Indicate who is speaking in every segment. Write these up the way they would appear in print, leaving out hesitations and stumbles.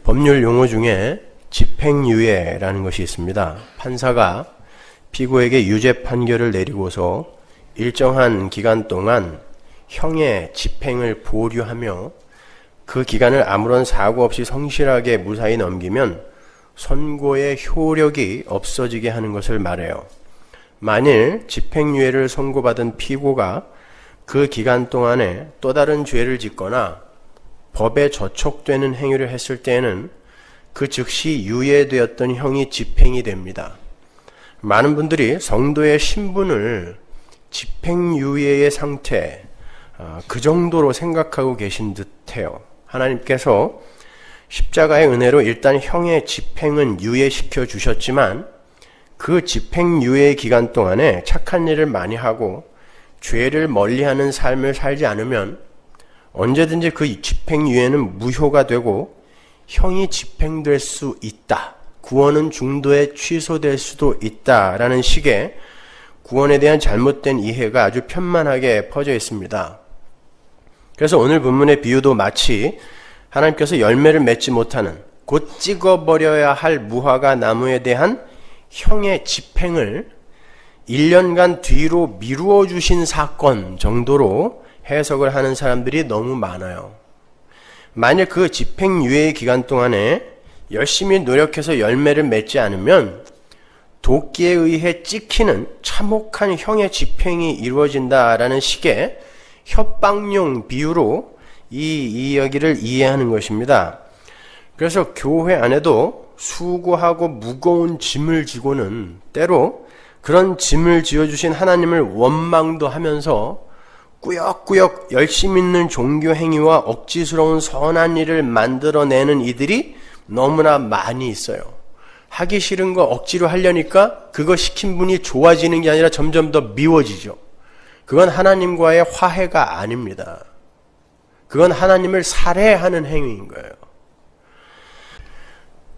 Speaker 1: 법률 용어 중에 집행유예라는 것이 있습니다. 판사가 피고에게 유죄 판결을 내리고서 일정한 기간 동안 형의 집행을 보류하며 그 기간을 아무런 사고 없이 성실하게 무사히 넘기면 선고의 효력이 없어지게 하는 것을 말해요. 만일 집행유예를 선고받은 피고가 그 기간 동안에 또 다른 죄를 짓거나 법에 저촉되는 행위를 했을 때에는 그 즉시 유예되었던 형이 집행이 됩니다. 많은 분들이 성도의 신분을 집행유예의 상태, 그 정도로 생각하고 계신 듯해요. 하나님께서 십자가의 은혜로 일단 형의 집행은 유예시켜 주셨지만 그 집행유예 기간 동안에 착한 일을 많이 하고 죄를 멀리하는 삶을 살지 않으면 언제든지 그 집행유예는 무효가 되고 형이 집행될 수 있다. 구원은 중도에 취소될 수도 있다라는 식의 구원에 대한 잘못된 이해가 아주 편만하게 퍼져 있습니다. 그래서 오늘 본문의 비유도 마치 하나님께서 열매를 맺지 못하는 곧 찍어버려야 할 무화과 나무에 대한 형의 집행을 1년간 뒤로 미루어 주신 사건 정도로 해석을 하는 사람들이 너무 많아요. 만약 그 집행유예 기간 동안에 열심히 노력해서 열매를 맺지 않으면 도끼에 의해 찍히는 참혹한 형의 집행이 이루어진다라는 식의 협박용 비유로 이 이야기를 이해하는 것입니다. 그래서 교회 안에도 수고하고 무거운 짐을 지고는 때로 그런 짐을 지어주신 하나님을 원망도 하면서 꾸역꾸역 열심 있는 종교 행위와 억지스러운 선한 일을 만들어내는 이들이 너무나 많이 있어요. 하기 싫은 거 억지로 하려니까 그거 시킨 분이 좋아지는 게 아니라 점점 더 미워지죠. 그건 하나님과의 화해가 아닙니다. 그건 하나님을 살해하는 행위인 거예요.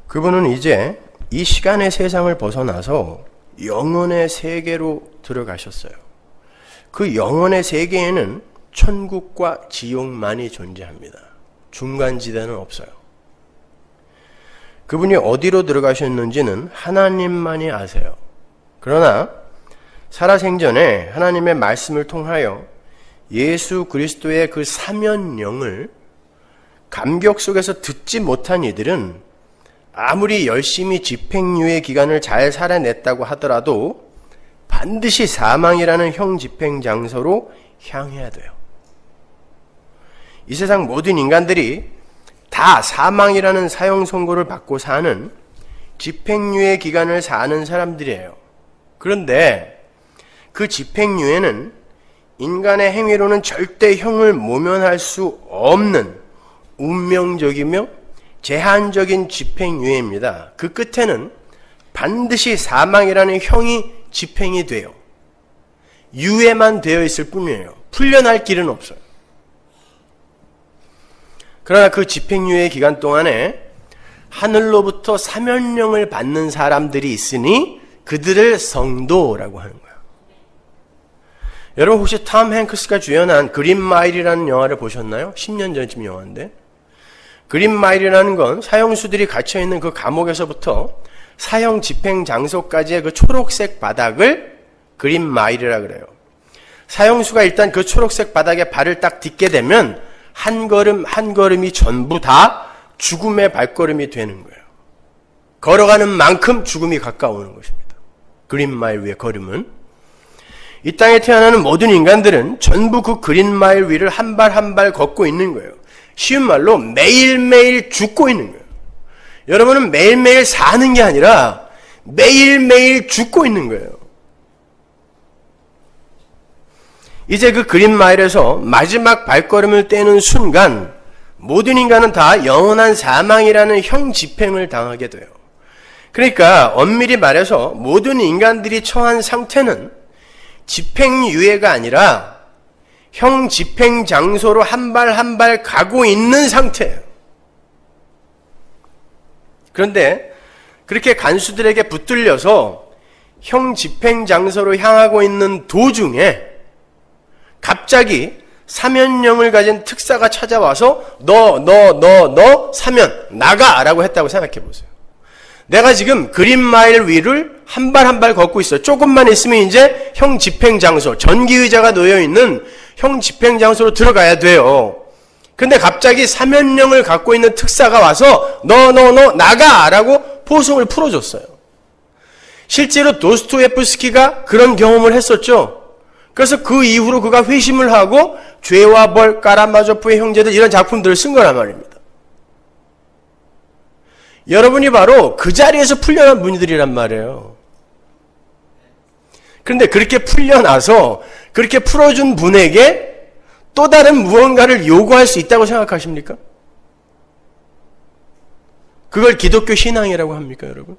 Speaker 1: 그분은 이제 이 시간의 세상을 벗어나서 영혼의 세계로 들어가셨어요. 그 영혼의 세계에는 천국과 지옥만이 존재합니다. 중간지대는 없어요. 그분이 어디로 들어가셨는지는 하나님만이 아세요. 그러나 살아생전에 하나님의 말씀을 통하여 예수 그리스도의 그 사면령을 감격 속에서 듣지 못한 이들은 아무리 열심히 집행유예 기간을 잘 살아냈다고 하더라도 반드시 사망이라는 형 집행 장소로 향해야 돼요. 이 세상 모든 인간들이 다 사망이라는 사형 선고를 받고 사는 집행유예 기간을 사는 사람들이에요. 그런데 그 집행유예는 인간의 행위로는 절대 형을 모면할 수 없는 운명적이며 제한적인 집행유예입니다. 그 끝에는 반드시 사망이라는 형이 집행이 돼요. 유예만 되어 있을 뿐이에요. 풀려날 길은 없어요. 그러나 그 집행유예 기간 동안에 하늘로부터 사면령을 받는 사람들이 있으니 그들을 성도라고 하는 거예요. 여러분 혹시 톰 행크스가 주연한 그린 마일이라는 영화를 보셨나요? 10년 전쯤 영화인데, 그린 마일이라는 건 사형수들이 갇혀있는 그 감옥에서부터 사형 집행 장소까지의 그 초록색 바닥을 그린 마일이라 그래요. 사형수가 일단 그 초록색 바닥에 발을 딱 딛게 되면 한 걸음 한 걸음이 전부 다 죽음의 발걸음이 되는 거예요. 걸어가는 만큼 죽음이 가까워오는 것입니다. 그린 마일 위의 걸음은. 이 땅에 태어나는 모든 인간들은 전부 그 그린 마일 위를 한 발 한 발 걷고 있는 거예요. 쉬운 말로 매일매일 죽고 있는 거예요. 여러분은 매일매일 사는 게 아니라 매일매일 죽고 있는 거예요. 이제 그 그린 마일에서 마지막 발걸음을 떼는 순간 모든 인간은 다 영원한 사망이라는 형 집행을 당하게 돼요. 그러니까 엄밀히 말해서 모든 인간들이 처한 상태는 집행유예가 아니라 형 집행 장소로 한 발 한 발 가고 있는 상태예요. 그런데 그렇게 간수들에게 붙들려서 형 집행 장소로 향하고 있는 도중에 갑자기 사면령을 가진 특사가 찾아와서 너 사면 나가라고 했다고 생각해 보세요. 내가 지금 그린마일 위를 한 발 한 발 걷고 있어요. 조금만 있으면 이제 형 집행장소, 전기의자가 놓여있는 형 집행장소로 들어가야 돼요. 근데 갑자기 사면령을 갖고 있는 특사가 와서 너 나가라고 포송을 풀어줬어요. 실제로 도스토예프스키가 그런 경험을 했었죠. 그래서 그 이후로 그가 회심을 하고 죄와 벌, 까라마조프의 형제들 이런 작품들을 쓴 거란 말입니다. 여러분이 바로 그 자리에서 풀려난 분들이란 말이에요. 그런데 그렇게 풀려나서 그렇게 풀어준 분에게 또 다른 무언가를 요구할 수 있다고 생각하십니까? 그걸 기독교 신앙이라고 합니까, 여러분?